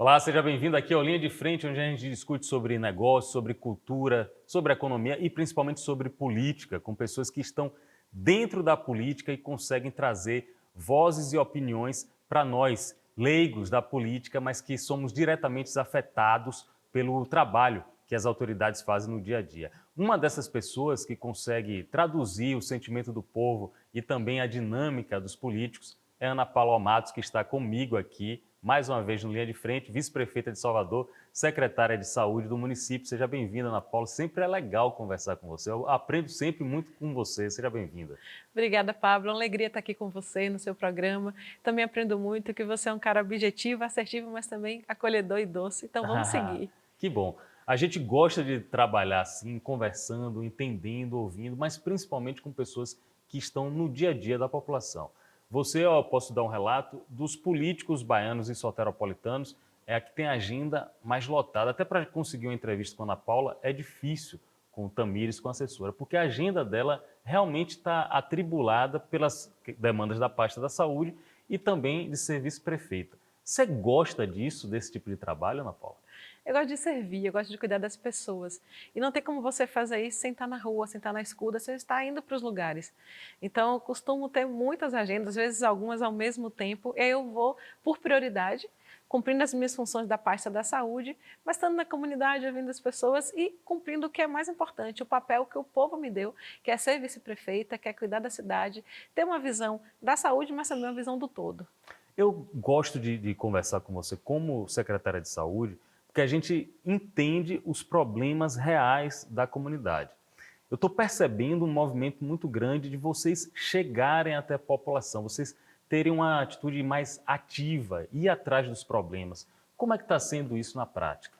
Olá, seja bem-vindo aqui ao Linha de Frente, onde a gente discute sobre negócio, sobre cultura, sobre economia e principalmente sobre política, com pessoas que estão dentro da política e conseguem trazer vozes e opiniões para nós, leigos da política, mas que somos diretamente afetados pelo trabalho que as autoridades fazem no dia a dia. Uma dessas pessoas que consegue traduzir o sentimento do povo e também a dinâmica dos políticos é Ana Paula Matos, que está comigo aqui, mais uma vez no Linha de Frente, vice-prefeita de Salvador, secretária de Saúde do município. Seja bem-vinda, Ana Paula. Sempre é legal conversar com você. Eu aprendo sempre muito com você. Seja bem-vinda. Obrigada, Pablo. É uma alegria estar aqui com você no seu programa. Também aprendo muito que você é um cara objetivo, assertivo, mas também acolhedor e doce. Então vamos seguir. Que bom. A gente gosta de trabalhar assim, conversando, entendendo, ouvindo, mas principalmente com pessoas que estão no dia a dia da população. Você, eu posso dar um relato dos políticos baianos e soteropolitanos, é a que tem a agenda mais lotada. Até para conseguir uma entrevista com a Ana Paula é difícil com o Tamires, com a assessora, porque a agenda dela realmente está atribulada pelas demandas da pasta da saúde e também de ser vice-prefeita. Você gosta disso, desse tipo de trabalho, Ana Paula? Eu gosto de servir, eu gosto de cuidar das pessoas. E não tem como você fazer isso sem estar na rua, sem estar na escuta, sem estar indo para os lugares. Então, eu costumo ter muitas agendas, às vezes algumas ao mesmo tempo, e aí eu vou por prioridade, cumprindo as minhas funções da pasta da saúde, mas estando na comunidade, ouvindo as pessoas e cumprindo o que é mais importante, o papel que o povo me deu, que é ser vice-prefeita, que é cuidar da cidade, ter uma visão da saúde, mas também uma visão do todo. Eu gosto de conversar com você como secretária de saúde, porque a gente entende os problemas reais da comunidade. Eu estou percebendo um movimento muito grande de vocês chegarem até a população, vocês terem uma atitude mais ativa, ir atrás dos problemas. Como é que está sendo isso na prática?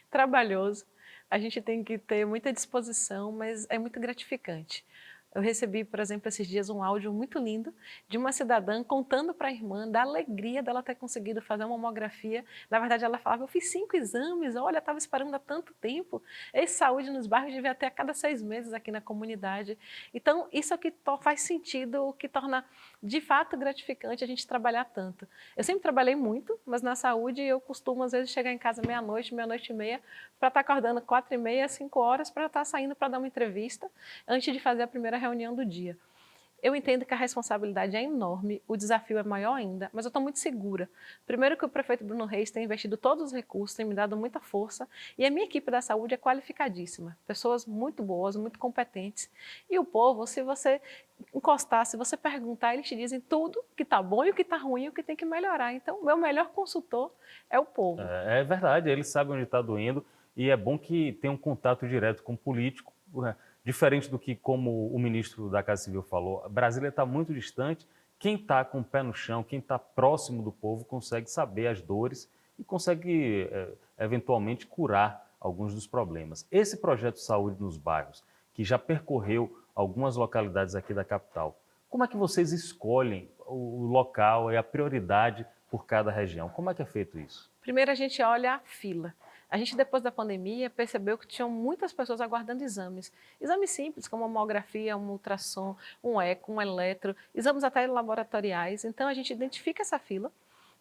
Trabalhoso, a gente tem que ter muita disposição, mas é muito gratificante. Eu recebi, por exemplo, esses dias um áudio muito lindo de uma cidadã contando para a irmã da alegria dela ter conseguido fazer uma mamografia. Na verdade, ela falava, eu fiz 5 exames, olha, estava esperando há tanto tempo. Esse saúde nos bairros devia ter a cada 6 meses aqui na comunidade. Então, isso é o que faz sentido, o que torna de fato gratificante a gente trabalhar tanto. Eu sempre trabalhei muito, mas na saúde eu costumo às vezes chegar em casa meia-noite, meia-noite e meia, para estar acordando 4h30, 5 horas, para estar saindo para dar uma entrevista antes de fazer a primeira reunião do dia. Eu entendo que a responsabilidade é enorme, o desafio é maior ainda, mas eu estou muito segura. Primeiro que o prefeito Bruno Reis tem investido todos os recursos, tem me dado muita força, e a minha equipe da saúde é qualificadíssima, pessoas muito boas, muito competentes. E o povo, se você encostar, se você perguntar, eles te dizem tudo que está bom e o que está ruim e o que tem que melhorar. Então, o meu melhor consultor é o povo. É verdade, eles sabem onde está doendo e é bom que tenha um contato direto com o político, né? Diferente do que, como o ministro da Casa Civil falou, Brasília está muito distante. Quem está com o pé no chão, quem está próximo do povo, consegue saber as dores e consegue, eventualmente, curar alguns dos problemas. Esse projeto de saúde nos bairros, que já percorreu algumas localidades aqui da capital, como é que vocês escolhem o local e a prioridade por cada região? Como é que é feito isso? Primeiro a gente olha a fila. A gente, depois da pandemia, percebeu que tinham muitas pessoas aguardando exames. Exames simples, como mamografia, um ultrassom, um eco, um eletro, exames até laboratoriais. Então, a gente identifica essa fila,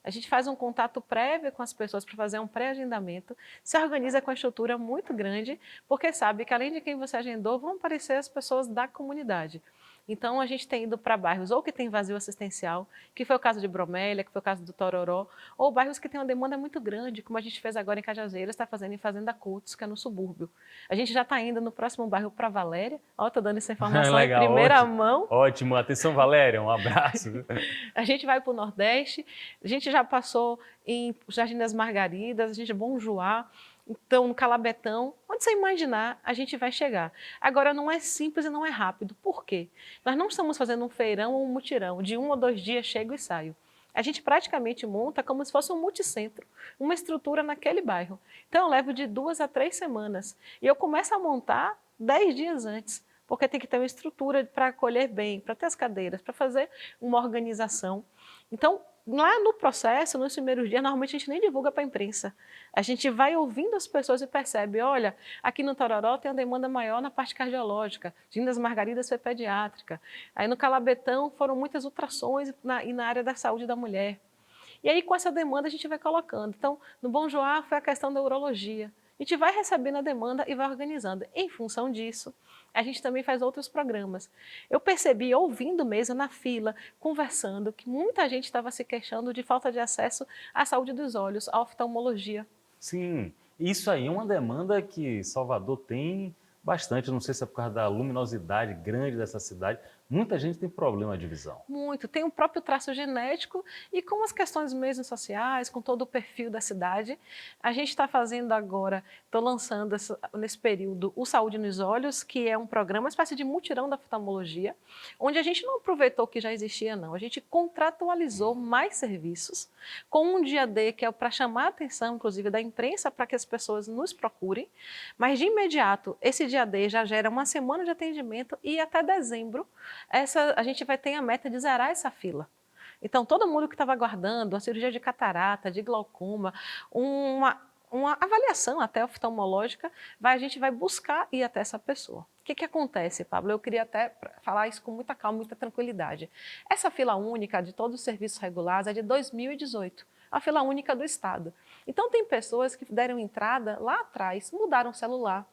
a gente faz um contato prévio com as pessoas para fazer um pré-agendamento, se organiza com a estrutura muito grande, porque sabe que além de quem você agendou, vão aparecer as pessoas da comunidade. Então, a gente tem ido para bairros ou que tem vazio assistencial, que foi o caso de Bromélia, que foi o caso do Tororó, ou bairros que têm uma demanda muito grande, como a gente fez agora em Cajazeiras, está fazendo em Fazenda Cultos, que é no subúrbio. A gente já está indo no próximo bairro para Valéria, ó, estou dando essa informação em Legal, primeira ótimo. mão. Ótimo. Atenção, Valéria, um abraço. A gente vai para o Nordeste, a gente já passou em Jardim das Margaridas, a gente é Bom Joá, então no Calabetão, onde você imaginar, a gente vai chegar. Agora, não é simples e não é rápido. Por quê? Nós não estamos fazendo um feirão ou um mutirão, de 1 ou 2 dias chego e saio. A gente praticamente monta como se fosse um multicentro, uma estrutura naquele bairro. Então, eu levo de 2 a 3 semanas. E eu começo a montar 10 dias antes, porque tem que ter uma estrutura para acolher bem, para ter as cadeiras, para fazer uma organização. Então, lá no processo, nos primeiros dias, normalmente a gente nem divulga para a imprensa. A gente vai ouvindo as pessoas e percebe, olha, aqui no Tororó tem uma demanda maior na parte cardiológica, Gindas Margaridas foi pediátrica, aí no Calabetão foram muitas ultrassons e na área da saúde da mulher. E aí, com essa demanda, a gente vai colocando. Então, no Bom Joá foi a questão da urologia. A gente vai recebendo a demanda e vai organizando. Em função disso, a gente também faz outros programas. Eu percebi, ouvindo mesmo na fila, conversando, que muita gente estava se queixando de falta de acesso à saúde dos olhos, à oftalmologia. Sim, isso aí é uma demanda que Salvador tem bastante. Não sei se é por causa da luminosidade grande dessa cidade. Muita gente tem problema de visão. Muito. Tem o próprio traço genético e com as questões mesmo sociais, com todo o perfil da cidade. A gente está fazendo agora, estou lançando nesse período o Saúde nos Olhos, que é um programa, uma espécie de mutirão da oftalmologia, onde a gente não aproveitou o que já existia, não. A gente contratualizou mais serviços com um dia D, que é para chamar a atenção, inclusive, da imprensa, para que as pessoas nos procurem. Mas, de imediato, esse dia D já gera uma semana de atendimento e até dezembro, a gente vai ter a meta de zerar essa fila. Então, todo mundo que estava aguardando a cirurgia de catarata, de glaucoma, uma avaliação até oftalmológica, a gente vai buscar ir até essa pessoa. O que acontece, Pablo? Eu queria até falar isso com muita calma, muita tranquilidade. Essa fila única de todos os serviços regulares é de 2018, a fila única do Estado. Então, tem pessoas que deram entrada lá atrás, mudaram o celular,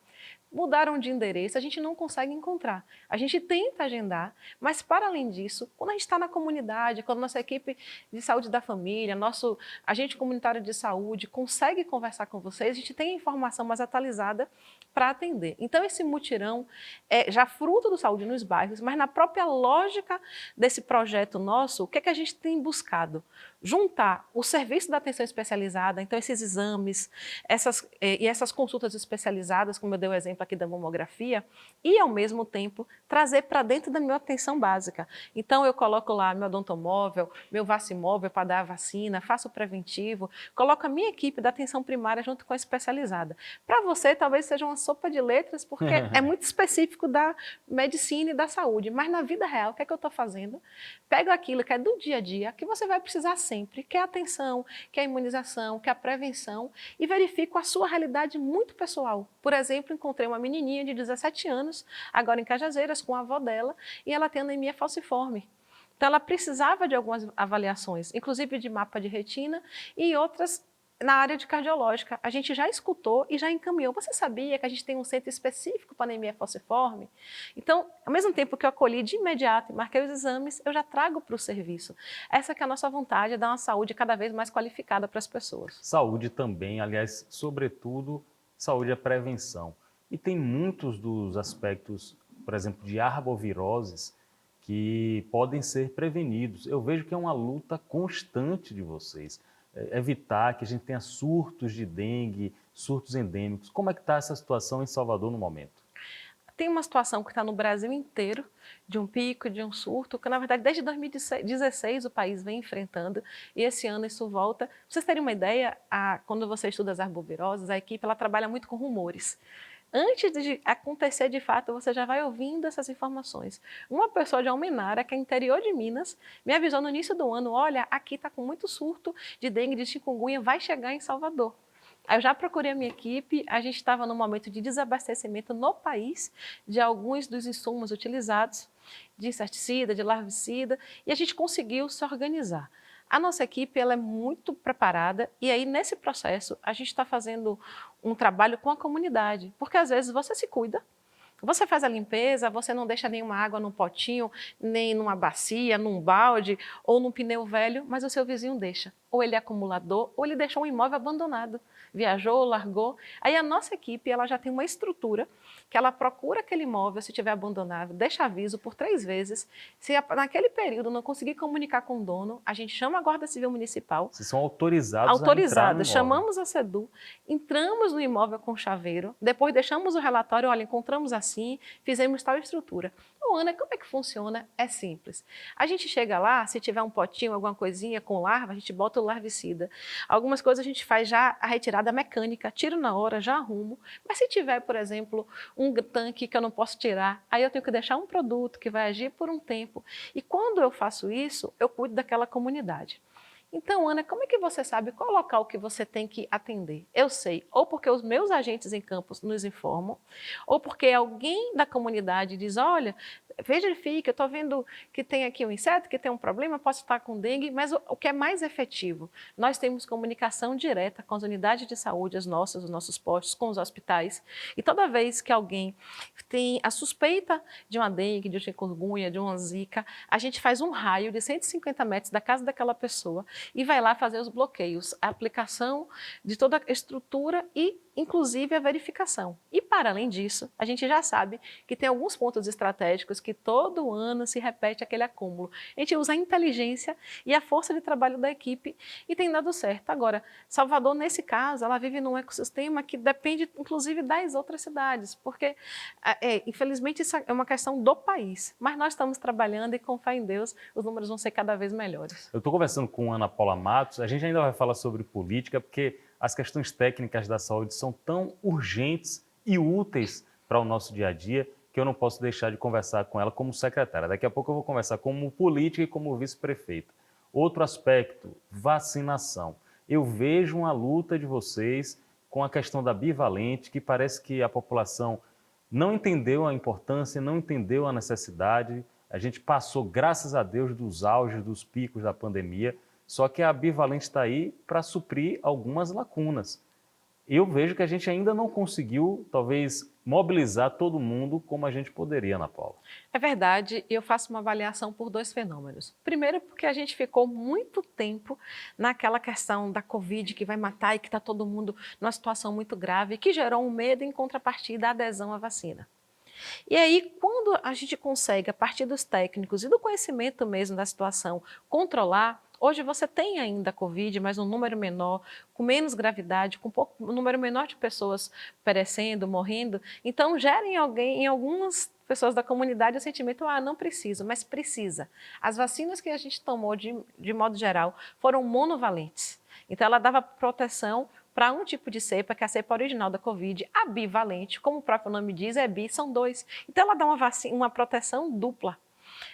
mudaram de endereço, a gente não consegue encontrar. A gente tenta agendar, mas para além disso, quando a gente está na comunidade, quando nossa equipe de saúde da família, nosso agente comunitário de saúde consegue conversar com vocês, a gente tem a informação mais atualizada para atender. Então, esse mutirão é já fruto do Saúde nos Bairros, mas na própria lógica desse projeto nosso, o que a gente tem buscado? Juntar o serviço da atenção especializada, então esses exames, essas consultas especializadas, como eu dei o exemplo aqui da mamografia, e ao mesmo tempo trazer para dentro da minha atenção básica. Então eu coloco lá meu odontomóvel, meu vacimóvel para dar a vacina, faço o preventivo, coloco a minha equipe da atenção primária junto com a especializada. Para você talvez seja uma sopa de letras, porque é muito específico da medicina e da saúde, mas na vida real, o que é que eu estou fazendo? Pego aquilo que é do dia a dia, que você vai precisar sempre, que é a atenção, que é a imunização, que é a prevenção, e verifico a sua realidade muito pessoal. Por exemplo, encontrei uma menininha de 17 anos, agora em Cajazeiras, com a avó dela, e ela tem anemia falciforme. Então, ela precisava de algumas avaliações, inclusive de mapa de retina e outras na área de cardiológica. A gente já escutou e já encaminhou. Você sabia que a gente tem um centro específico para anemia falciforme? Então, ao mesmo tempo que eu acolhi de imediato e marquei os exames, eu já trago para o serviço. Essa que é a nossa vontade, é dar uma saúde cada vez mais qualificada para as pessoas. Saúde também, aliás, sobretudo, saúde é prevenção. E tem muitos dos aspectos, por exemplo, de arboviroses, que podem ser prevenidos. Eu vejo que é uma luta constante de vocês. Evitar que a gente tenha surtos de dengue, surtos endêmicos. Como é que está essa situação em Salvador no momento? Tem uma situação que está no Brasil inteiro, de um pico, de um surto, que na verdade desde 2016 o país vem enfrentando, e esse ano isso volta. Para vocês terem uma ideia, quando você estuda as arboviroses, a equipe ela trabalha muito com rumores. Antes de acontecer de fato, você já vai ouvindo essas informações. Uma pessoa de Almenara, que é interior de Minas, me avisou no início do ano, olha, aqui está com muito surto de dengue, de chikungunya, vai chegar em Salvador. Aí eu já procurei a minha equipe, a gente estava num momento de desabastecimento no país de alguns dos insumos utilizados, de inseticida, de larvicida, e a gente conseguiu se organizar. A nossa equipe ela é muito preparada e aí nesse processo a gente está fazendo um trabalho com a comunidade, porque às vezes você se cuida, você faz a limpeza, você não deixa nenhuma água num potinho, nem numa bacia, num balde ou num pneu velho, mas o seu vizinho deixa. Ou ele é acumulador, ou ele deixou um imóvel abandonado, viajou, largou. Aí a nossa equipe ela já tem uma estrutura que ela procura aquele imóvel, se tiver abandonado, deixa aviso por 3 vezes. Se naquele período não conseguir comunicar com o dono, a gente chama a Guarda Civil Municipal. Vocês são autorizados a entrar no imóvel. Chamamos a SEDU, entramos no imóvel com chaveiro, depois deixamos o relatório, olha, encontramos assim, fizemos tal estrutura. Ô, Ana, como é que funciona? É simples. A gente chega lá, se tiver um potinho, alguma coisinha com larva, a gente bota o larvicida. Algumas coisas a gente faz já a retirada mecânica, tiro na hora, já arrumo. Mas se tiver, por exemplo, um tanque que eu não posso tirar, aí eu tenho que deixar um produto que vai agir por um tempo. E quando eu faço isso, eu cuido daquela comunidade. Então, Ana, como é que você sabe qual local que você tem que atender? Eu sei, ou porque os meus agentes em campus nos informam, ou porque alguém da comunidade diz, olha, verifique, eu estou vendo que tem aqui um inseto, que tem um problema, posso estar com dengue, mas o que é mais efetivo? Nós temos comunicação direta com as unidades de saúde, as nossas, os nossos postos, com os hospitais, e toda vez que alguém tem a suspeita de uma dengue, de um chikungunya, de uma zika, a gente faz um raio de 150 metros da casa daquela pessoa e vai lá fazer os bloqueios, a aplicação de toda a estrutura e, inclusive, a verificação. E, para além disso, a gente já sabe que tem alguns pontos estratégicos que todo ano se repete aquele acúmulo. A gente usa a inteligência e a força de trabalho da equipe e tem dado certo. Agora, Salvador, nesse caso, ela vive num ecossistema que depende, inclusive, das outras cidades, porque, infelizmente, isso é uma questão do país. Mas nós estamos trabalhando e, com fé em Deus, os números vão ser cada vez melhores. Eu estou conversando com Ana Paula Matos, a gente ainda vai falar sobre política, porque as questões técnicas da saúde são tão urgentes e úteis para o nosso dia a dia que eu não posso deixar de conversar com ela como secretária. Daqui a pouco eu vou conversar como política e como vice-prefeita. Outro aspecto, vacinação. Eu vejo uma luta de vocês com a questão da bivalente, que parece que a população não entendeu a importância, não entendeu a necessidade. A gente passou, graças a Deus, dos auges, dos picos da pandemia, só que a bivalente está aí para suprir algumas lacunas. Eu vejo que a gente ainda não conseguiu, talvez, mobilizar todo mundo como a gente poderia, Ana Paula. É verdade, eu faço uma avaliação por dois fenômenos. Primeiro, porque a gente ficou muito tempo naquela questão da Covid que vai matar e que está todo mundo numa situação muito grave, que gerou um medo em contrapartida à adesão à vacina. E aí, quando a gente consegue, a partir dos técnicos e do conhecimento mesmo da situação, controlar, hoje você tem ainda Covid, mas um número menor, com menos gravidade, com um número menor de pessoas perecendo, morrendo. Então, gera em algumas pessoas da comunidade o sentimento, não preciso, mas precisa. As vacinas que a gente tomou, de modo geral, foram monovalentes. Então, ela dava proteção para um tipo de cepa, que é a cepa original da Covid, a bivalente, como o próprio nome diz, é bi, são dois. Então, ela dá uma proteção dupla.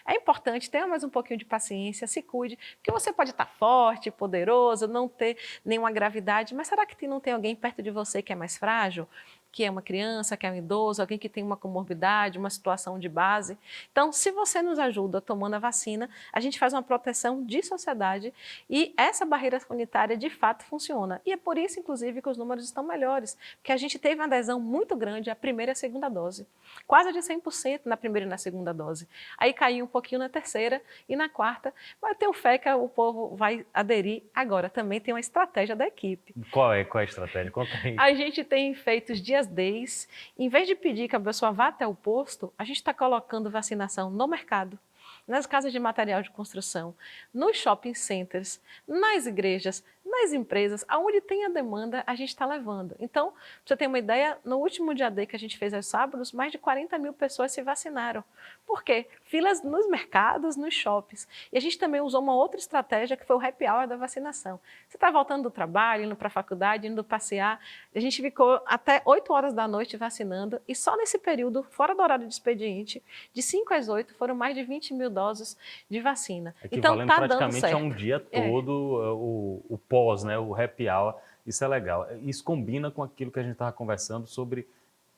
É importante, tenha mais um pouquinho de paciência, se cuide, porque você pode estar forte, poderoso, não ter nenhuma gravidade, mas será que não tem alguém perto de você que é mais frágil? Que é uma criança, que é um idoso, alguém que tem uma comorbidade, uma situação de base. Então, se você nos ajuda tomando a vacina, a gente faz uma proteção de sociedade e essa barreira sanitária de fato funciona. E é por isso, inclusive, que os números estão melhores, porque a gente teve uma adesão muito grande à primeira e à segunda dose. Quase de 100% na primeira e na segunda dose. Aí caiu um pouquinho na terceira e na quarta, mas eu tenho fé que o povo vai aderir. Agora, também tem uma estratégia da equipe. Qual é a estratégia? Conta aí. A gente tem feito os dias Ds. Em vez de pedir que a pessoa vá até o posto, a gente está colocando vacinação no mercado, nas casas de material de construção, nos shopping centers, nas igrejas, nas empresas, aonde tem a demanda, a gente está levando. Então, pra você ter uma ideia, no último dia D que a gente fez aos sábados, mais de 40 mil pessoas se vacinaram. Por quê? Filas nos mercados, nos shoppings. E a gente também usou uma outra estratégia, que foi o happy hour da vacinação. Você está voltando do trabalho, indo para a faculdade, indo passear, a gente ficou até 8 horas da noite vacinando, e só nesse período, fora do horário de expediente, de 5 às 8, foram mais de 20 mil doses de vacina. Equivalendo então, tá praticamente dando certo. a um dia todo, o pós, né, o happy hour, isso é legal. Isso combina com aquilo que a gente estava conversando sobre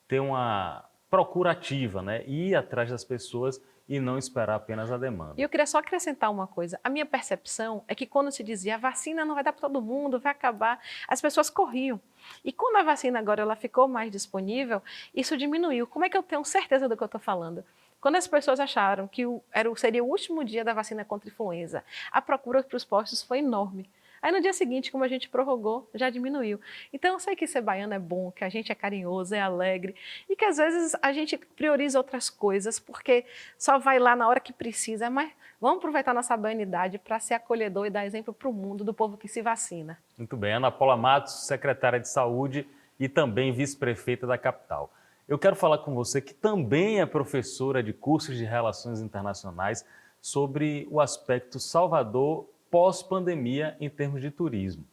ter uma procura ativa, né, ir atrás das pessoas e não esperar apenas a demanda. E eu queria só acrescentar uma coisa. A minha percepção é que quando se dizia a vacina não vai dar para todo mundo, vai acabar, as pessoas corriam. E quando a vacina agora ela ficou mais disponível, isso diminuiu. Como é que eu tenho certeza do que eu estou falando? Quando as pessoas acharam que seria o último dia da vacina contra a influenza, a procura para os postos foi enorme. Aí no dia seguinte, como a gente prorrogou, já diminuiu. Então eu sei que ser baiano é bom, que a gente é carinhoso, é alegre e que às vezes a gente prioriza outras coisas porque só vai lá na hora que precisa, mas vamos aproveitar nossa baianidade para ser acolhedor e dar exemplo para o mundo do povo que se vacina. Muito bem. Ana Paula Matos, secretária de Saúde e também vice-prefeita da capital. Eu quero falar com você, que também é professora de cursos de Relações Internacionais, sobre o aspecto Salvador pós-pandemia em termos de turismo.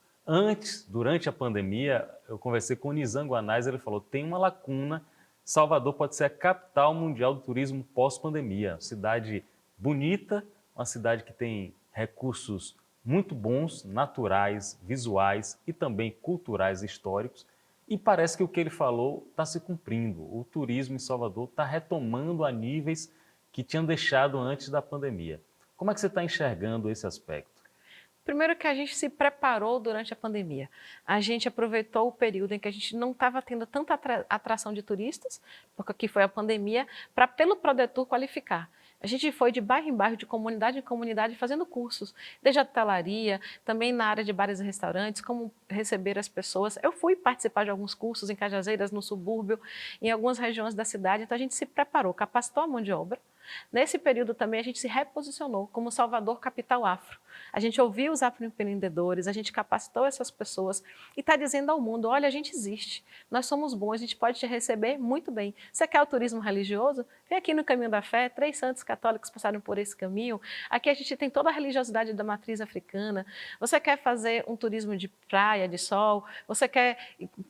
Durante a pandemia, eu conversei com o Nizam Guanais, ele falou, tem uma lacuna, Salvador pode ser a capital mundial do turismo pós-pandemia. Cidade bonita, uma cidade que tem recursos muito bons, naturais, visuais e também culturais e históricos. E parece que o que ele falou está se cumprindo. O turismo em Salvador está retomando a níveis que tinham deixado antes da pandemia. Como é que você está enxergando esse aspecto? Primeiro que a gente se preparou durante a pandemia. A gente aproveitou o período em que a gente não estava tendo tanta atração de turistas, porque aqui foi a pandemia, para pelo Prodetur qualificar. A gente foi de bairro em bairro, de comunidade em comunidade, fazendo cursos, desde a hotelaria, também na área de bares e restaurantes, como receber as pessoas. Eu fui participar de alguns cursos em Cajazeiras, no subúrbio, em algumas regiões da cidade, então a gente se preparou, capacitou a mão de obra. Nesse período também a gente se reposicionou como Salvador Capital Afro. A gente ouviu os afroempreendedores, a gente capacitou essas pessoas e está dizendo ao mundo, olha, a gente existe, nós somos bons, a gente pode te receber muito bem. Você quer o turismo religioso? Vem aqui no Caminho da Fé, 3 santos católicos passaram por esse caminho. Aqui a gente tem toda a religiosidade da matriz africana. Você quer fazer um turismo de praia, de sol? Você quer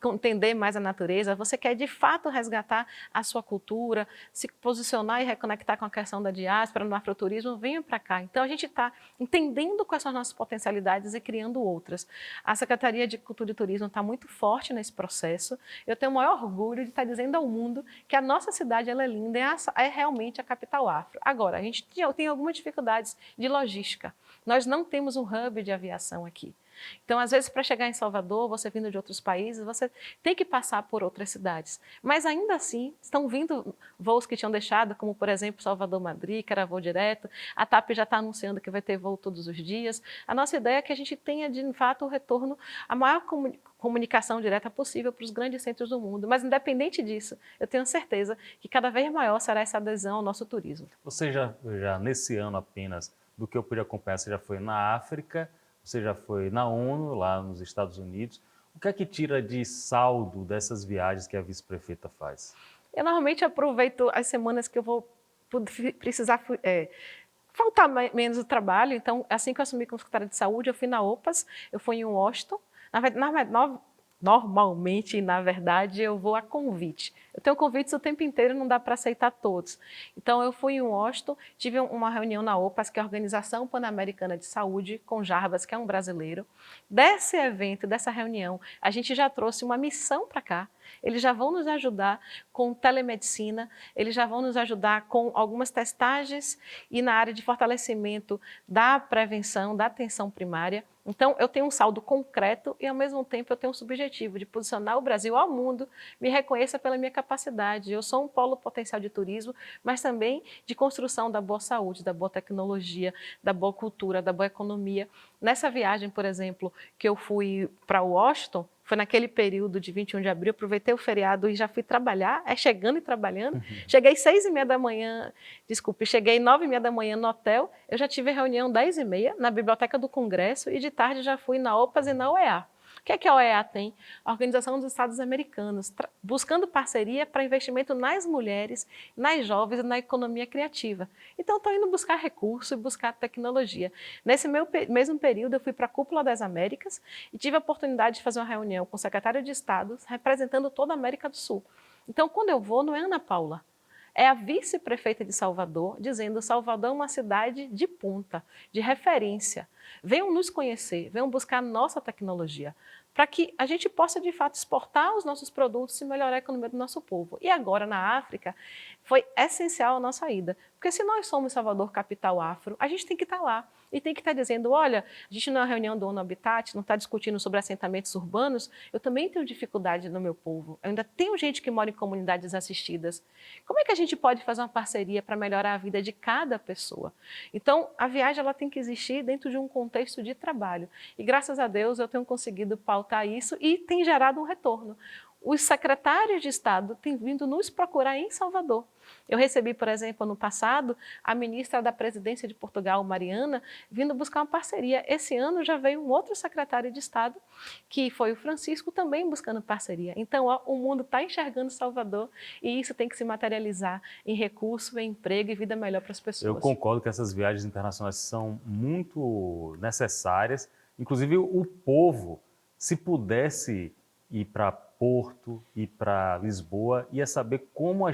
entender mais a natureza? Você quer de fato resgatar a sua cultura, se posicionar e reconectar com a questão da diáspora, no afroturismo? Venha para cá. Então a gente está entendendo quais são as nossas potencialidades e criando outras. A Secretaria de Cultura e Turismo está muito forte nesse processo. Eu tenho o maior orgulho de estar dizendo ao mundo que a nossa cidade ela é linda, é realmente a capital afro. Agora, a gente tem algumas dificuldades de logística. Nós não temos um hub de aviação aqui. Então, às vezes, para chegar em Salvador, você vindo de outros países, você tem que passar por outras cidades. Mas, ainda assim, estão vindo voos que tinham deixado, como, por exemplo, Salvador-Madrid, que era voo direto. A TAP já está anunciando que vai ter voo todos os dias. A nossa ideia é que a gente tenha, de fato, o retorno, a maior comunicação direta possível para os grandes centros do mundo. Mas, independente disso, eu tenho certeza que cada vez maior será essa adesão ao nosso turismo. Você já nesse ano apenas, do que eu pude acompanhar, você já foi na África, você já foi na ONU, lá nos Estados Unidos. O que é que tira de saldo dessas viagens que a vice-prefeita faz? Eu normalmente aproveito as semanas que eu vou precisar faltar menos o trabalho. Então, assim que eu assumi como secretária de saúde, eu fui na OPAS, eu fui em Washington. Normalmente, na verdade, eu vou a convite. Eu tenho convites o tempo inteiro, não dá para aceitar todos. Então, eu fui em Washington, tive uma reunião na OPAS, que é a Organização Pan-Americana de Saúde, com Jarbas, que é um brasileiro. Desse evento, dessa reunião, a gente já trouxe uma missão para cá. Eles já vão nos ajudar com telemedicina, eles já vão nos ajudar com algumas testagens e na área de fortalecimento da prevenção, da atenção primária. Então, eu tenho um saldo concreto e, ao mesmo tempo, eu tenho um subjetivo de posicionar o Brasil ao mundo, me reconheça pela minha capacidade. Eu sou um polo potencial de turismo, mas também de construção da boa saúde, da boa tecnologia, da boa cultura, da boa economia. Nessa viagem, por exemplo, que eu fui para Washington, foi naquele período de 21 de abril, aproveitei o feriado e já fui trabalhar, chegando e trabalhando. Cheguei 6h30 da manhã, cheguei 9h30 da manhã no hotel, eu já tive reunião 10h30 na Biblioteca do Congresso e de tarde já fui na OPAS e na OEA. O que é que a OEA tem? A Organização dos Estados Americanos, buscando parceria para investimento nas mulheres, nas jovens e na economia criativa. Então, estou indo buscar recurso e buscar tecnologia. Nesse mesmo período, eu fui para a Cúpula das Américas e tive a oportunidade de fazer uma reunião com o secretário de Estado, representando toda a América do Sul. Então, quando eu vou, não é Ana Paula. É a vice-prefeita de Salvador, dizendo que Salvador é uma cidade de ponta, de referência. Venham nos conhecer, venham buscar nossa tecnologia, para que a gente possa, de fato, exportar os nossos produtos e melhorar a economia do nosso povo. E agora, na África, foi essencial a nossa ida, porque se nós somos Salvador Capital Afro, a gente tem que estar lá. E tem que estar dizendo, olha, a gente na reunião do ONU Habitat não está discutindo sobre assentamentos urbanos, eu também tenho dificuldade no meu povo. Eu ainda tenho gente que mora em comunidades assistidas. Como é que a gente pode fazer uma parceria para melhorar a vida de cada pessoa? Então, a viagem ela tem que existir dentro de um contexto de trabalho. E graças a Deus eu tenho conseguido pautar isso e tem gerado um retorno. Os secretários de Estado têm vindo nos procurar em Salvador. Eu recebi, por exemplo, ano passado, a ministra da Presidência de Portugal, Mariana, vindo buscar uma parceria. Esse ano já veio um outro secretário de Estado, que foi o Francisco, também buscando parceria. Então, ó, o mundo está enxergando Salvador e isso tem que se materializar em recurso, em emprego e vida melhor para as pessoas. Eu concordo que essas viagens internacionais são muito necessárias. Inclusive, o povo, se pudesse ir para Porto, ir para Lisboa, ia saber como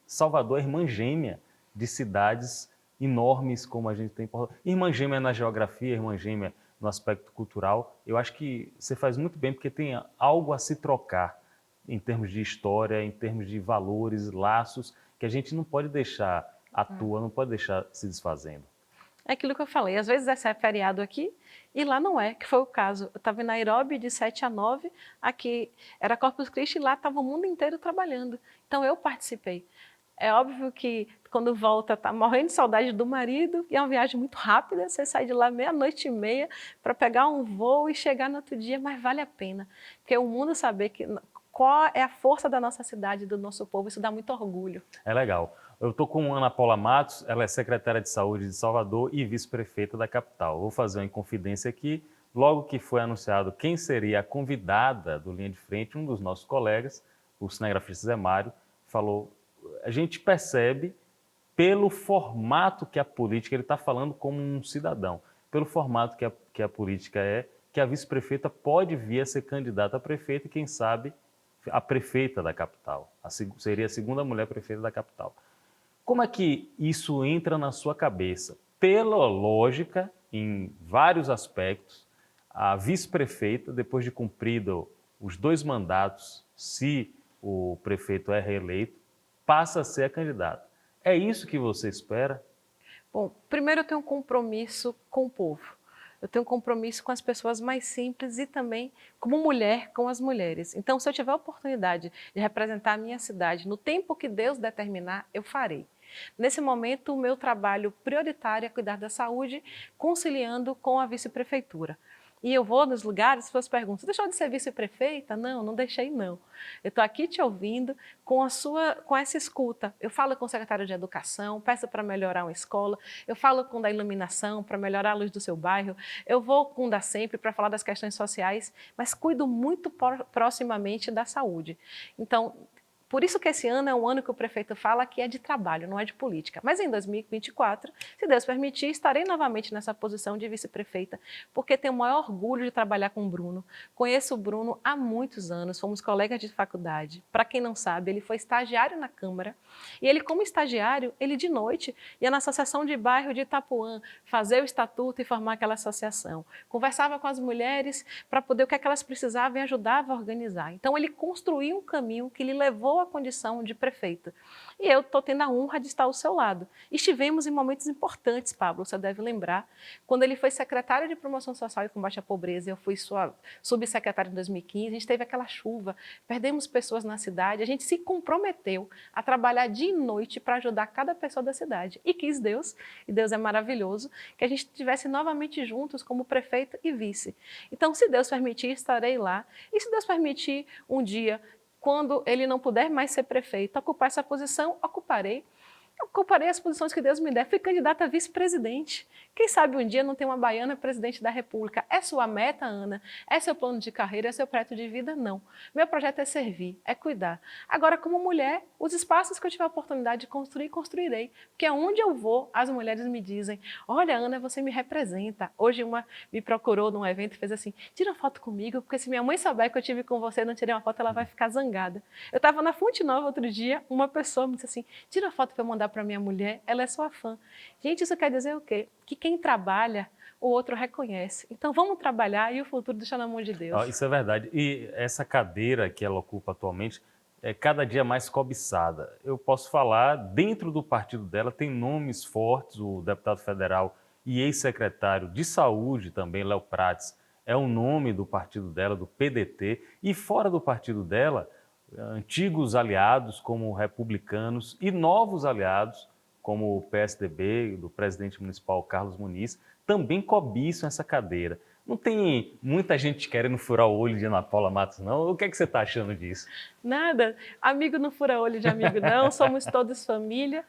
Salvador é irmã gêmea de cidades enormes como a gente tem. Irmã gêmea na geografia, irmã gêmea no aspecto cultural. Eu acho que você faz muito bem porque tem algo a se trocar em termos de história, em termos de valores, laços, que a gente não pode deixar atua, não pode deixar se desfazendo. É aquilo que eu falei, às vezes é feriado aqui e lá não é, que foi o caso. Eu estava em Nairobi de 7 a 9, aqui era Corpus Christi e lá estava o mundo inteiro trabalhando. Então eu participei. É óbvio que quando volta tá morrendo de saudade do marido e é uma viagem muito rápida, você sai de lá meia-noite e meia para pegar um voo e chegar no outro dia, mas vale a pena. Porque o mundo saber qual é a força da nossa cidade, do nosso povo, isso dá muito orgulho. É legal. Eu estou com Ana Paula Matos, ela é secretária de Saúde de Salvador e vice-prefeita da capital. Vou fazer uma inconfidência aqui. Logo que foi anunciado quem seria a convidada do Linha de Frente, um dos nossos colegas, o cinegrafista Zé Mário, falou: a gente percebe pelo formato que a política, ele está falando como um cidadão, pelo formato que a política é, que a vice-prefeita pode vir a ser candidata a prefeita e, quem sabe, a prefeita da capital. Seria a segunda mulher prefeita da capital. Como é que isso entra na sua cabeça? Pela lógica, em vários aspectos, a vice-prefeita, depois de cumprido os 2 mandatos, se o prefeito é reeleito, passa a ser a candidata. É isso que você espera? Bom, primeiro eu tenho um compromisso com o povo. Eu tenho um compromisso com as pessoas mais simples e também, como mulher, com as mulheres. Então, se eu tiver a oportunidade de representar a minha cidade no tempo que Deus determinar, eu farei. Nesse momento, o meu trabalho prioritário é cuidar da saúde, conciliando com a vice-prefeitura. E eu vou nos lugares, as pessoas perguntam: você deixou de ser vice-prefeita? Não, não deixei não. Eu estou aqui te ouvindo com essa escuta. Eu falo com o secretário de Educação, peço para melhorar uma escola, eu falo com o da iluminação para melhorar a luz do seu bairro, eu vou com o da Sempre para falar das questões sociais, mas cuido muito proximamente da saúde. Então, por isso que esse ano é um ano que o prefeito fala que é de trabalho, não é de política. Mas em 2024, se Deus permitir, estarei novamente nessa posição de vice-prefeita, porque tenho o maior orgulho de trabalhar com o Bruno. Conheço o Bruno há muitos anos, fomos colegas de faculdade. Para quem não sabe, ele foi estagiário na Câmara. E ele, como estagiário, ele de noite ia na Associação de Bairro de Itapuã fazer o estatuto e formar aquela associação. Conversava com as mulheres para poder o que elas precisavam e ajudava a organizar. Então ele construiu um caminho que lhe levou a condição de prefeita. E eu estou tendo a honra de estar ao seu lado. Estivemos em momentos importantes, Pablo, você deve lembrar, quando ele foi secretário de Promoção Social e Combate à Pobreza, eu fui sua subsecretária em 2015, a gente teve aquela chuva, perdemos pessoas na cidade, a gente se comprometeu a trabalhar dia e noite para ajudar cada pessoa da cidade. E quis Deus, e Deus é maravilhoso, que a gente estivesse novamente juntos como prefeito e vice. Então, se Deus permitir, estarei lá. E se Deus permitir, um dia, quando ele não puder mais ser prefeito, ocupar essa posição, ocuparei. Ocuparei as posições que Deus me der. Fui candidata a vice-presidente. Quem sabe um dia não tem uma baiana presidente da República. É sua meta, Ana? É seu plano de carreira? É seu projeto de vida? Não. Meu projeto é servir, é cuidar. Agora, como mulher, os espaços que eu tiver a oportunidade de construir, construirei. Porque onde eu vou, as mulheres me dizem: olha, Ana, você me representa. Hoje uma me procurou num evento e fez assim: tira uma foto comigo, porque se minha mãe souber que eu tive com você e não tirei uma foto, ela vai ficar zangada. Eu estava na Fonte Nova outro dia, uma pessoa me disse assim: tira uma foto para eu mandar para minha mulher, ela é sua fã. Gente, isso quer dizer o quê? Que quem trabalha, o outro reconhece. Então vamos trabalhar e o futuro deixa na mão de Deus. Isso é verdade. E essa cadeira que ela ocupa atualmente é cada dia mais cobiçada. Eu posso falar, dentro do partido dela tem nomes fortes, o deputado federal e ex-secretário de Saúde também, Léo Prates, é o nome do partido dela, do PDT, e fora do partido dela, antigos aliados como republicanos e novos aliados como o PSDB, do presidente municipal Carlos Muniz, também cobiçam essa cadeira. Não tem muita gente querendo furar o olho de Ana Paula Matos, não? O que é que você está achando disso? Nada. Amigo não fura olho de amigo, não. Somos todos família.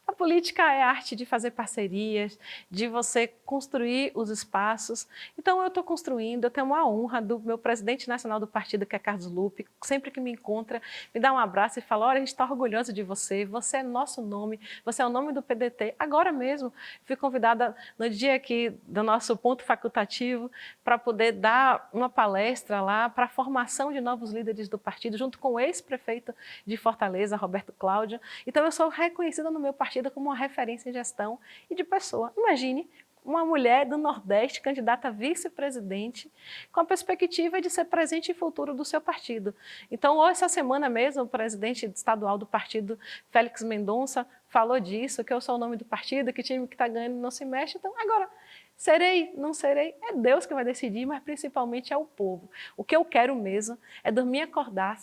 A política é a arte de fazer parcerias, de você construir os espaços. Então, eu estou construindo, eu tenho uma honra do meu presidente nacional do partido, que é Carlos Lupe, sempre que me encontra, me dá um abraço e fala: olha, a gente está orgulhoso de você, você é nosso nome, você é o nome do PDT. Agora mesmo, fui convidada no dia aqui do nosso ponto facultativo para poder dar uma palestra lá para a formação de novos líderes do partido, junto com o ex-prefeito de Fortaleza, Roberto Cláudio. Então, eu sou reconhecida no meu partido como uma referência em gestão e de pessoa. Imagine uma mulher do Nordeste, candidata a vice-presidente, com a perspectiva de ser presente e futuro do seu partido. Então, essa semana mesmo, o presidente estadual do partido, Félix Mendonça, falou disso, que eu sou o nome do partido, que o time que está ganhando não se mexe. Então, agora, serei, não serei, é Deus que vai decidir, mas principalmente é o povo. O que eu quero mesmo é dormir e acordar,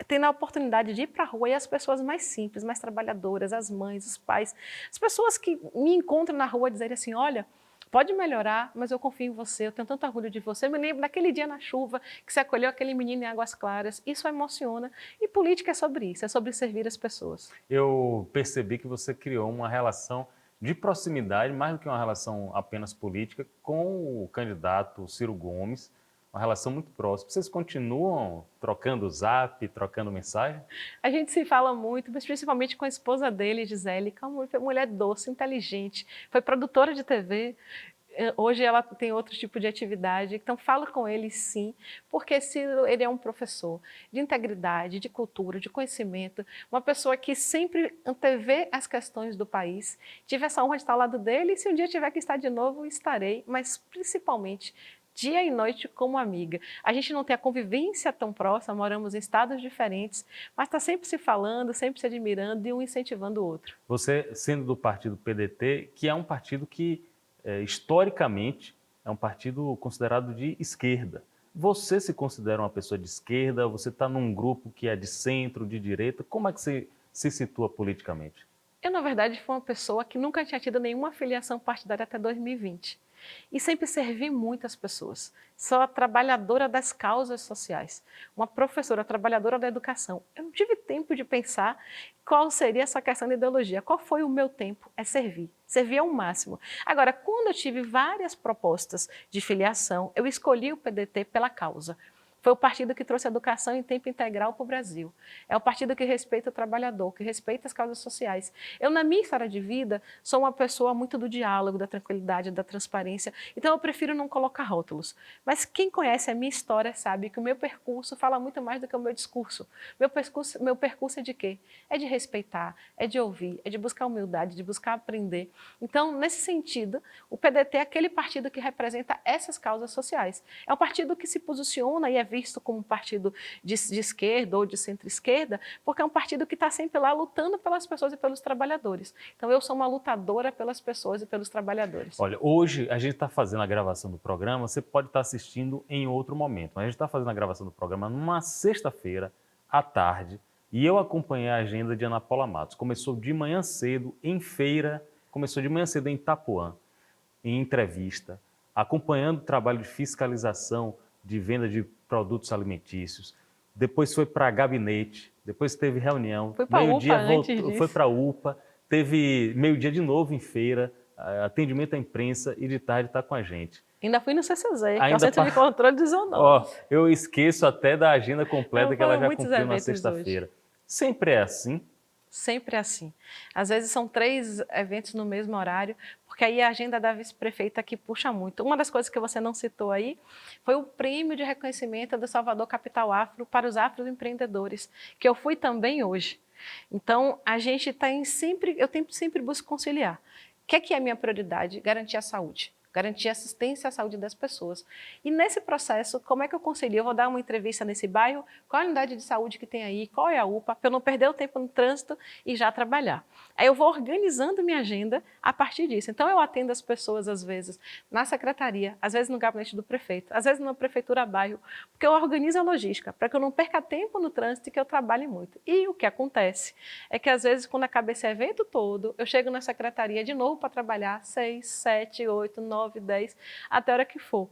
tendo a oportunidade de ir para a rua e as pessoas mais simples, mais trabalhadoras, as mães, os pais, as pessoas que me encontram na rua dizerem assim, olha, pode melhorar, mas eu confio em você, eu tenho tanto orgulho de você. Eu me lembro daquele dia na chuva que você acolheu aquele menino em Águas Claras. Isso emociona. E política é sobre isso, é sobre servir as pessoas. Eu percebi que você criou uma relação de proximidade, mais do que uma relação apenas política, com o candidato Ciro Gomes, uma relação muito próxima. Vocês continuam trocando zap, trocando mensagem? A gente se fala muito, mas principalmente com a esposa dele, Gisele, que é uma mulher doce, inteligente, foi produtora de TV. Hoje ela tem outro tipo de atividade, então falo com ele sim, porque Ciro, ele é um professor de integridade, de cultura, de conhecimento, uma pessoa que sempre antevê as questões do país. Tive essa honra de estar ao lado dele e se um dia tiver que estar de novo, estarei, mas principalmente dia e noite como amiga. A gente não tem a convivência tão próxima, moramos em estados diferentes, mas está sempre se falando, sempre se admirando e um incentivando o outro. Você, sendo do partido PDT, que é um partido que, historicamente, é um partido considerado de esquerda. Você se considera uma pessoa de esquerda? Você está num grupo que é de centro, de direita? Como é que você se situa politicamente? Eu, na verdade, fui uma pessoa que nunca tinha tido nenhuma filiação partidária até 2020. E sempre servi muitas pessoas. Sou a trabalhadora das causas sociais, uma professora trabalhadora da educação. Eu não tive tempo de pensar qual seria essa questão de ideologia. Qual foi o meu tempo? É servir. Servir ao máximo. Agora, quando eu tive várias propostas de filiação, eu escolhi o PDT pela causa. Foi o partido que trouxe a educação em tempo integral para o Brasil. É o partido que respeita o trabalhador, que respeita as causas sociais. Eu, na minha história de vida, sou uma pessoa muito do diálogo, da tranquilidade, da transparência. Então, eu prefiro não colocar rótulos. Mas quem conhece a minha história sabe que o meu percurso fala muito mais do que o meu discurso. Meu percurso é de quê? É de respeitar, é de ouvir, é de buscar humildade, de buscar aprender. Então, nesse sentido, o PDT é aquele partido que representa essas causas sociais. É um partido que se posiciona e é visto como um partido de esquerda ou de centro-esquerda, porque é um partido que está sempre lá lutando pelas pessoas e pelos trabalhadores. Então, eu sou uma lutadora pelas pessoas e pelos trabalhadores. Olha, hoje a gente está fazendo a gravação do programa, você pode estar assistindo em outro momento, mas a gente está fazendo a gravação do programa numa sexta-feira, à tarde, e eu acompanhei a agenda de Ana Paula Matos. Começou de manhã cedo em feira, começou de manhã cedo em Itapuã, em entrevista, acompanhando o trabalho de fiscalização de venda de produtos alimentícios, depois foi para gabinete, depois teve reunião, Foi para a UPA meio-dia antes disso. foi para a UPA, teve meio-dia de novo em feira, atendimento à imprensa e de tarde está com a gente. Ainda fui no CCZ, que é o Centro de Controle de Zoonoses. Ó, eu esqueço até da agenda completa que ela já muitos cumpriu na eventos sexta-feira. Sempre é assim? Sempre é assim. Às vezes são 3 eventos no mesmo horário, porque aí a agenda da vice-prefeita que puxa muito. Uma das coisas que você não citou aí foi o prêmio de reconhecimento do Salvador Capital Afro para os afroempreendedores, que eu fui também hoje. Então, a gente tem sempre, eu sempre busco conciliar. O que é a minha prioridade? Garantir a saúde. Garantir assistência à saúde das pessoas. E nesse processo, como é que eu concilio? Eu vou dar uma entrevista nesse bairro, qual a unidade de saúde que tem aí, qual é a UPA, para eu não perder o tempo no trânsito e já trabalhar. Aí eu vou organizando minha agenda a partir disso. Então eu atendo as pessoas, às vezes, na secretaria, às vezes no gabinete do prefeito, às vezes na prefeitura bairro, porque eu organizo a logística, para que eu não perca tempo no trânsito e que eu trabalhe muito. E o que acontece é que, às vezes, quando acaba esse evento todo, eu chego na secretaria de novo para trabalhar 6, 7, 8, 9, 10, até a hora que for.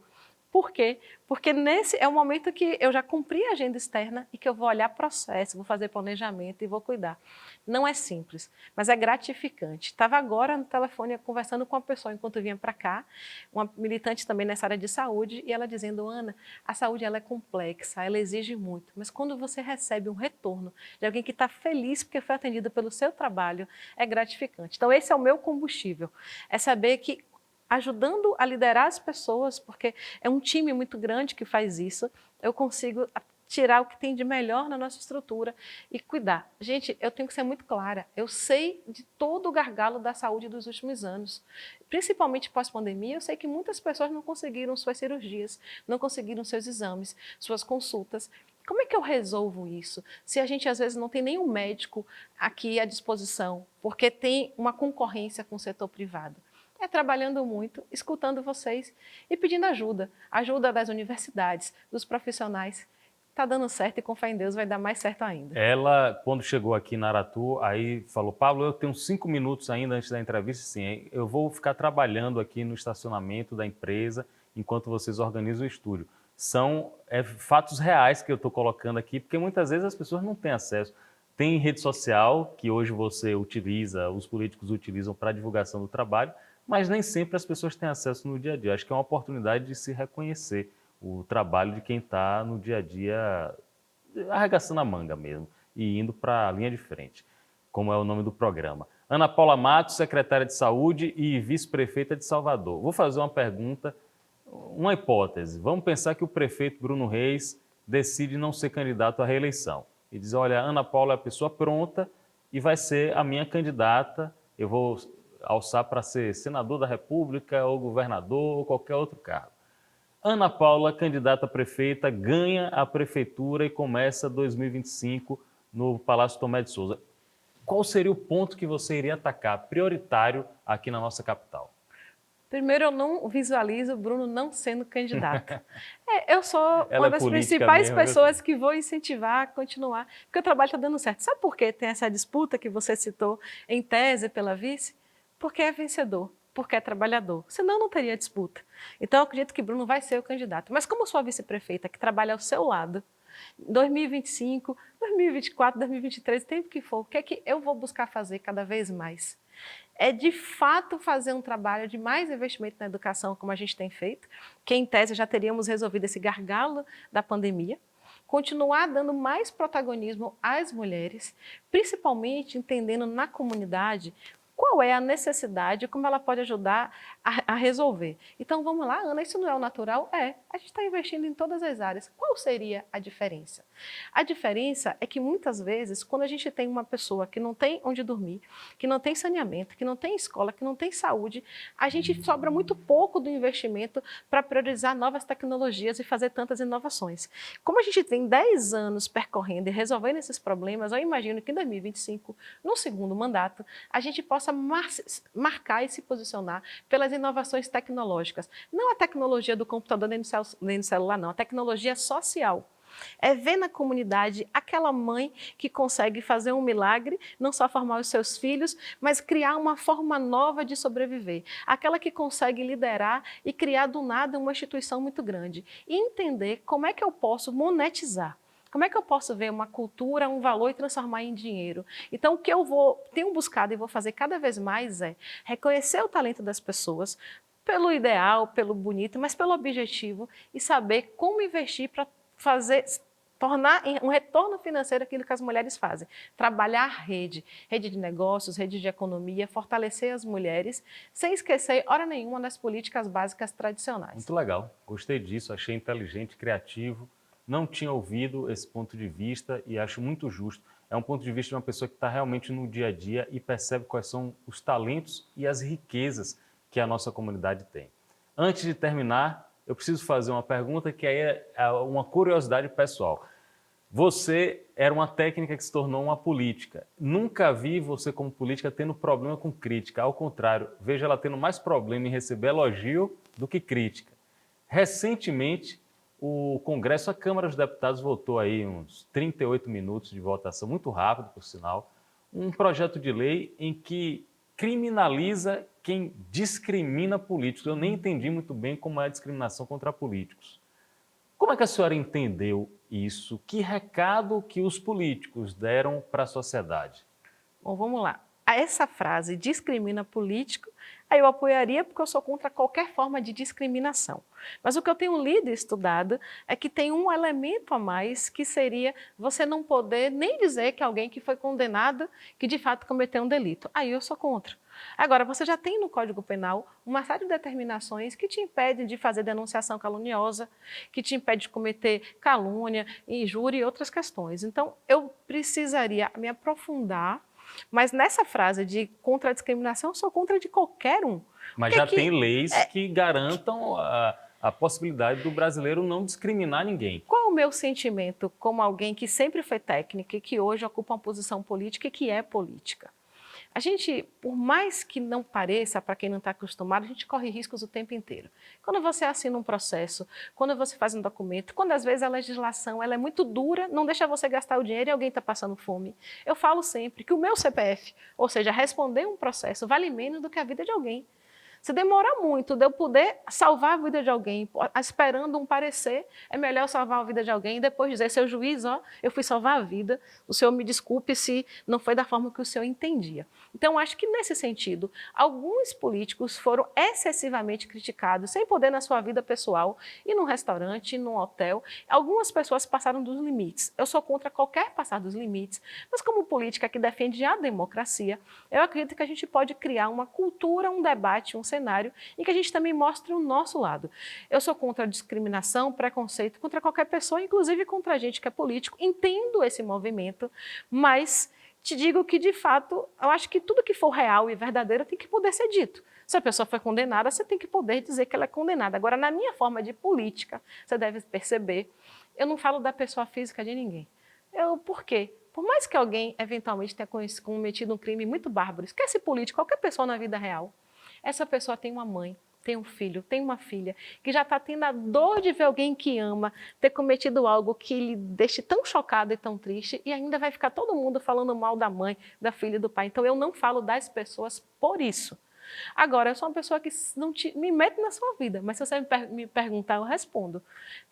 Por quê? Porque nesse é o momento que eu já cumpri a agenda externa e que eu vou olhar processo, vou fazer planejamento e vou cuidar. Não é simples, mas é gratificante. Estava agora no telefone conversando com uma pessoa enquanto eu vinha para cá, uma militante também nessa área de saúde, e ela dizendo, Ana, a saúde ela é complexa, ela exige muito, mas quando você recebe um retorno de alguém que está feliz porque foi atendido pelo seu trabalho, é gratificante. Então esse é o meu combustível, é saber que ajudando a liderar as pessoas, porque é um time muito grande que faz isso, eu consigo tirar o que tem de melhor na nossa estrutura e cuidar. Gente, eu tenho que ser muito clara, eu sei de todo o gargalo da saúde dos últimos anos, principalmente pós-pandemia. Eu sei que muitas pessoas não conseguiram suas cirurgias, não conseguiram seus exames, suas consultas. Como é que eu resolvo isso? Se a gente às vezes não tem nenhum médico aqui à disposição, porque tem uma concorrência com o setor privado. É trabalhando muito, escutando vocês e pedindo ajuda. Ajuda das universidades, dos profissionais. Está dando certo e com fé em Deus vai dar mais certo ainda. Ela, quando chegou aqui na Aratu, aí falou, Pablo, eu tenho 5 minutos ainda antes da entrevista, sim, eu vou ficar trabalhando aqui no estacionamento da empresa enquanto vocês organizam o estúdio. São fatos reais que eu estou colocando aqui, porque muitas vezes as pessoas não têm acesso. Tem rede social, que hoje você utiliza, os políticos utilizam para divulgação do trabalho, mas nem sempre as pessoas têm acesso no dia a dia. Acho que é uma oportunidade de se reconhecer o trabalho de quem está no dia a dia arregaçando a manga mesmo e indo para a linha de frente, como é o nome do programa. Ana Paula Matos, secretária de Saúde e vice-prefeita de Salvador. Vou fazer uma pergunta, uma hipótese. Vamos pensar que o prefeito Bruno Reis decide não ser candidato à reeleição e diz, olha, Ana Paula é a pessoa pronta e vai ser a minha candidata, eu vou alçar para ser senador da República ou governador ou qualquer outro cargo. Ana Paula, candidata a prefeita, ganha a prefeitura e começa 2025 no Palácio Tomé de Souza. Qual seria o ponto que você iria atacar, prioritário, aqui na nossa capital? Primeiro, eu não visualizo o Bruno não sendo candidato. Eu sou Ela uma das principais pessoas que vou incentivar a continuar, porque o trabalho está dando certo. Sabe por que tem essa disputa que você citou, em tese, pela vice? Porque é vencedor, porque é trabalhador. Senão não teria disputa. Então, eu acredito que Bruno vai ser o candidato. Mas como sua vice-prefeita, que trabalha ao seu lado, 2025, 2024, 2023, tempo que for, o que é que eu vou buscar fazer cada vez mais? É de fato fazer um trabalho de mais investimento na educação, como a gente tem feito, que em tese já teríamos resolvido esse gargalo da pandemia, continuar dando mais protagonismo às mulheres, principalmente entendendo na comunidade qual é a necessidade e como ela pode ajudar a resolver. Então vamos lá, Ana, isso não é o natural? A gente está investindo em todas as áreas. Qual seria a diferença? A diferença é que muitas vezes, quando a gente tem uma pessoa que não tem onde dormir, que não tem saneamento, que não tem escola, que não tem saúde, a gente sobra muito pouco do investimento para priorizar novas tecnologias e fazer tantas inovações. Como a gente tem 10 anos percorrendo e resolvendo esses problemas, eu imagino que em 2025, no segundo mandato, a gente possa marcar e se posicionar pelas inovações tecnológicas. Não a tecnologia do computador nem do celular, não. A tecnologia social. É ver na comunidade aquela mãe que consegue fazer um milagre, não só formar os seus filhos, mas criar uma forma nova de sobreviver. Aquela que consegue liderar e criar do nada uma instituição muito grande. E entender como é que eu posso monetizar. Como é que eu posso ver uma cultura, um valor e transformar em dinheiro? Então, o que eu tenho buscado e vou fazer cada vez mais é reconhecer o talento das pessoas, pelo ideal, pelo bonito, mas pelo objetivo, e saber como investir para tornar um retorno financeiro aquilo que as mulheres fazem. Trabalhar rede de negócios, rede de economia, fortalecer as mulheres, sem esquecer, hora nenhuma, das políticas básicas tradicionais. Muito legal, gostei disso, achei inteligente, criativo. Não tinha ouvido esse ponto de vista e acho muito justo. É um ponto de vista de uma pessoa que está realmente no dia a dia e percebe quais são os talentos e as riquezas que a nossa comunidade tem. Antes de terminar, eu preciso fazer uma pergunta que é uma curiosidade pessoal. Você era uma técnica que se tornou uma política. Nunca vi você como política tendo problema com crítica. Ao contrário, vejo ela tendo mais problema em receber elogio do que crítica. Recentemente, o Congresso, a Câmara dos Deputados, votou aí uns 38 minutos de votação, muito rápido, por sinal, um projeto de lei em que criminaliza quem discrimina políticos. Eu nem entendi muito bem como é a discriminação contra políticos. Como é que a senhora entendeu isso? Que recado que os políticos deram para a sociedade? Bom, vamos lá. essa frase discrimina político, aí eu apoiaria porque eu sou contra qualquer forma de discriminação. Mas o que eu tenho lido e estudado é que tem um elemento a mais que seria você não poder nem dizer que alguém que foi condenado, que de fato cometeu um delito. Aí eu sou contra. Agora, você já tem no Código Penal uma série de determinações que te impedem de fazer denunciação caluniosa, que te impede de cometer calúnia, injúria e outras questões. Então, eu precisaria me aprofundar, mas nessa frase de contra a discriminação, eu sou contra de qualquer um. Mas já tem leis que garantam a possibilidade do brasileiro não discriminar ninguém. Qual o meu sentimento como alguém que sempre foi técnica e que hoje ocupa uma posição política e que é política? A gente, por mais que não pareça, para quem não está acostumado, a gente corre riscos o tempo inteiro. Quando você assina um processo, quando você faz um documento, quando às vezes a legislação ela é muito dura, não deixa você gastar o dinheiro e alguém está passando fome. Eu falo sempre que o meu CPF, ou seja, responder um processo, vale menos do que a vida de alguém. Se demora muito de eu poder salvar a vida de alguém, esperando um parecer, é melhor salvar a vida de alguém e depois dizer, seu juiz, ó, eu fui salvar a vida, o senhor me desculpe se não foi da forma que o senhor entendia. Então, acho que nesse sentido, alguns políticos foram excessivamente criticados, sem poder na sua vida pessoal, ir num restaurante, ir num hotel. Algumas pessoas passaram dos limites. Eu sou contra qualquer passar dos limites, mas como política que defende a democracia, eu acredito que a gente pode criar uma cultura, um debate, um cenário em que a gente também mostre o nosso lado. Eu sou contra a discriminação, preconceito contra qualquer pessoa, inclusive contra a gente que é político. Entendo esse movimento, mas te digo que, de fato, eu acho que tudo que for real e verdadeiro tem que poder ser dito. Se a pessoa foi condenada, você tem que poder dizer que ela é condenada. Agora, na minha forma de política, você deve perceber, eu não falo da pessoa física de ninguém. Por quê? Por mais que alguém, eventualmente, tenha cometido um crime muito bárbaro, esquece político, qualquer pessoa na vida real, essa pessoa tem uma mãe, tem um filho, tem uma filha, que já está tendo a dor de ver alguém que ama ter cometido algo que lhe deixe tão chocado e tão triste, e ainda vai ficar todo mundo falando mal da mãe, da filha e do pai. Então, eu não falo das pessoas por isso. Agora, eu sou uma pessoa que não me mete na sua vida, mas se você me perguntar, eu respondo.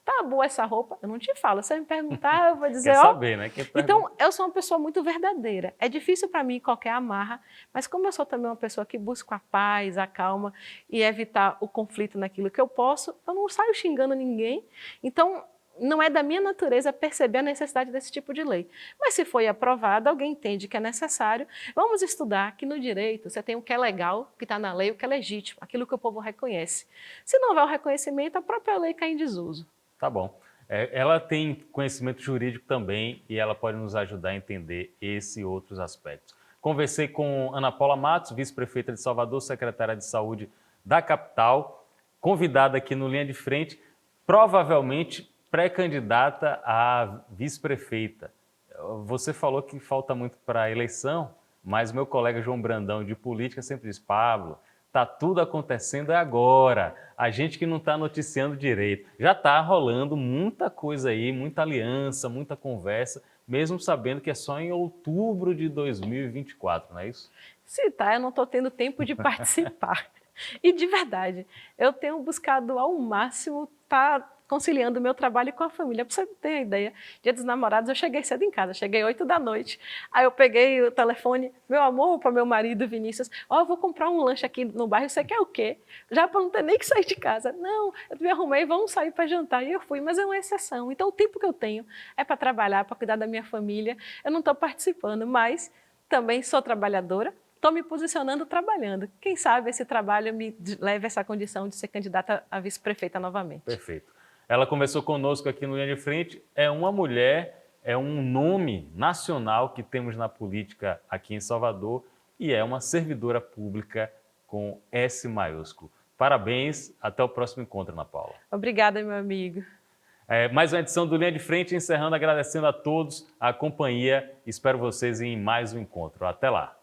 Tá boa essa roupa? Eu não te falo. Se você me perguntar, eu vou dizer, Quer saber, né? Então, eu sou uma pessoa muito verdadeira. É difícil para mim qualquer amarra, mas como eu sou também uma pessoa que busca a paz, a calma e evitar o conflito naquilo que eu posso, eu não saio xingando ninguém. Então, não é da minha natureza perceber a necessidade desse tipo de lei. Mas se foi aprovado, alguém entende que é necessário, vamos estudar que no direito você tem o que é legal, que está na lei, o que é legítimo, aquilo que o povo reconhece. Se não houver o reconhecimento, a própria lei cai em desuso. Tá bom. Ela tem conhecimento jurídico também e ela pode nos ajudar a entender esse e outros aspectos. Conversei com Ana Paula Matos, vice-prefeita de Salvador, secretária de Saúde da capital, convidada aqui no Linha de Frente, provavelmente pré-candidata a vice-prefeita. Você falou que falta muito para a eleição, mas meu colega João Brandão, de política, sempre diz, Pablo, está tudo acontecendo agora, a gente que não está noticiando direito. Já está rolando muita coisa aí, muita aliança, muita conversa, mesmo sabendo que é só em outubro de 2024, não é isso? Se tá, eu não estou tendo tempo de participar. E de verdade, eu tenho buscado ao máximo estar conciliando o meu trabalho com a família. Para você ter uma ideia, Dia dos Namorados eu cheguei cedo em casa, cheguei 8 da noite. Aí eu peguei o telefone, meu amor, para meu marido Vinícius, eu vou comprar um lanche aqui no bairro, você quer o quê? Já para não ter nem que sair de casa. Não, eu me arrumei, vamos sair para jantar. E eu fui, mas é uma exceção. Então o tempo que eu tenho é para trabalhar, para cuidar da minha família. Eu não estou participando, mas também sou trabalhadora. Estou me posicionando trabalhando. Quem sabe esse trabalho me leve a essa condição de ser candidata a vice-prefeita novamente. Perfeito. Ela conversou conosco aqui no Linha de Frente. É uma mulher, é um nome nacional que temos na política aqui em Salvador e é uma servidora pública com S maiúsculo. Parabéns, até o próximo encontro, Ana Paula. Obrigada, meu amigo. Mais uma edição do Linha de Frente, encerrando, agradecendo a todos a companhia. Espero vocês em mais um encontro. Até lá.